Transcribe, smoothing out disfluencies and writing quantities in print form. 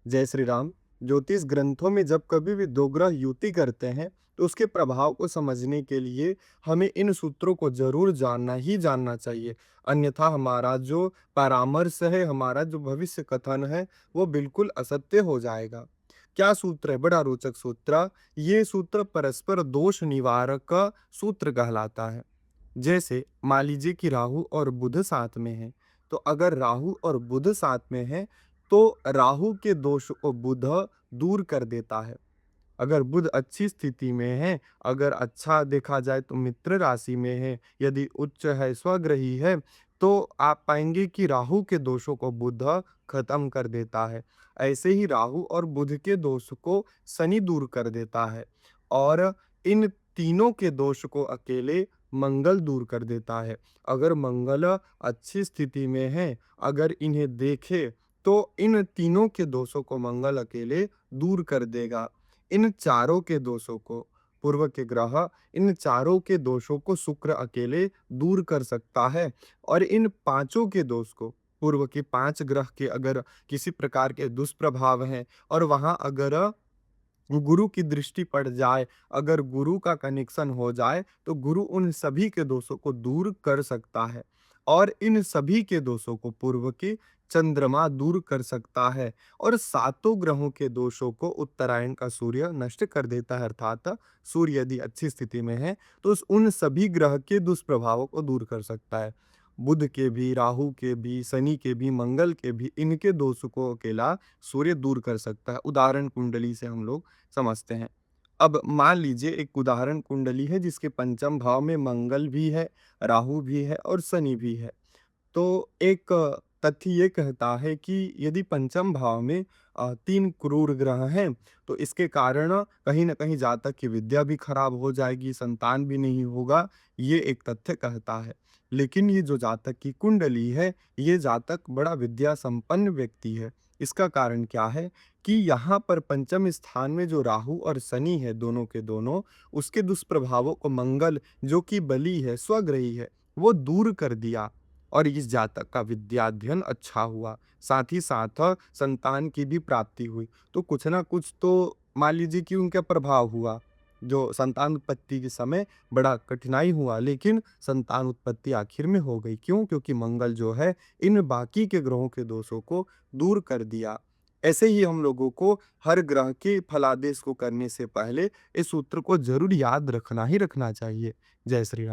जय श्री राम। ज्योतिष ग्रंथों में जब कभी भी दो ग्रह युति करते हैं तो उसके प्रभाव को समझने के लिए हमें इन सूत्रों को जरूर जानना ही जानना चाहिए। अन्यथा हमारा जो परामर्श है, हमारा जो भविष्य कथन है, वो बिल्कुल असत्य हो जाएगा। क्या सूत्र है? बड़ा रोचक सूत्र। ये सूत्र परस्पर दोष निवारक का सूत्र कहलाता है। जैसे मान लीजिए कि राहु और बुध साथ में है, तो अगर राहु और बुध साथ में है तो राहु के दोष को बुध दूर कर देता है। अगर बुध अच्छी स्थिति में है, अगर अच्छा देखा जाए तो मित्र राशि में है, यदि उच्च है, स्वग्रही है, तो आप पाएंगे कि राहु के दोषों को बुध खत्म कर देता है। ऐसे ही राहु और बुध के दोष को शनि दूर कर देता है, और इन तीनों के दोष को अकेले मंगल दूर कर देता है। अगर मंगल अच्छी स्थिति में है, अगर इन्हें देखे तो इन तीनों के दोषों को मंगल अकेले दूर कर देगा। इन चारों के दोषों को, पूर्व के ग्रह, इन चारों के दोषों को शुक्र अकेले दूर कर सकता है। और इन पांचों के दोष को, पूर्व के पांच ग्रह के अगर किसी प्रकार के दुष्प्रभाव हैं और वहां अगर गुरु की दृष्टि पड़ जाए, अगर गुरु का कनेक्शन हो जाए, तो गुरु उन सभी के दोषों को दूर कर सकता है। और इन सभी के दोषों को पूर्व के चंद्रमा दूर कर सकता है। और सातों ग्रहों के दोषों को उत्तरायण का सूर्य नष्ट कर देता है। अर्थात सूर्य यदि अच्छी स्थिति में है तो उन सभी ग्रह के दुष्प्रभावों को दूर कर सकता है। बुध के भी, राहु के भी, शनि के भी, मंगल के भी, इनके दोष को अकेला सूर्य दूर कर सकता है। उदाहरण कुंडली से हम लोग समझते हैं। अब मान लीजिए एक उदाहरण कुंडली है जिसके पंचम भाव में मंगल भी है, राहु भी है और शनि भी है। तो एक तथ्य ये कहता है कि यदि पंचम भाव में तीन क्रूर ग्रह हैं तो इसके कारण कहीं ना कहीं जातक की विद्या भी खराब हो जाएगी, संतान भी नहीं होगा, ये एक तथ्य कहता है। लेकिन ये जो जातक की कुंडली है, ये जातक बड़ा विद्या संपन्न व्यक्ति है। इसका कारण क्या है कि यहाँ पर पंचम स्थान में जो राहु और शनि है, दोनों के दोनों, उसके दुष्प्रभावों को मंगल, जो कि बली है, स्वग्रही है, वो दूर कर दिया। और इस जातक का विद्याध्ययन अच्छा हुआ, साथ ही साथ संतान की भी प्राप्ति हुई। तो कुछ ना कुछ तो मान लीजिए कि उनका प्रभाव हुआ, जो संतान उत्पत्ति के समय बड़ा कठिनाई हुआ, लेकिन संतान उत्पत्ति आखिर में हो गई। क्यों? क्योंकि मंगल जो है इन बाकी के ग्रहों के दोषों को दूर कर दिया। ऐसे ही हम लोगों को हर ग्रह के फलादेश को करने से पहले इस सूत्र को जरूर याद रखना ही रखना चाहिए। जय श्री राम।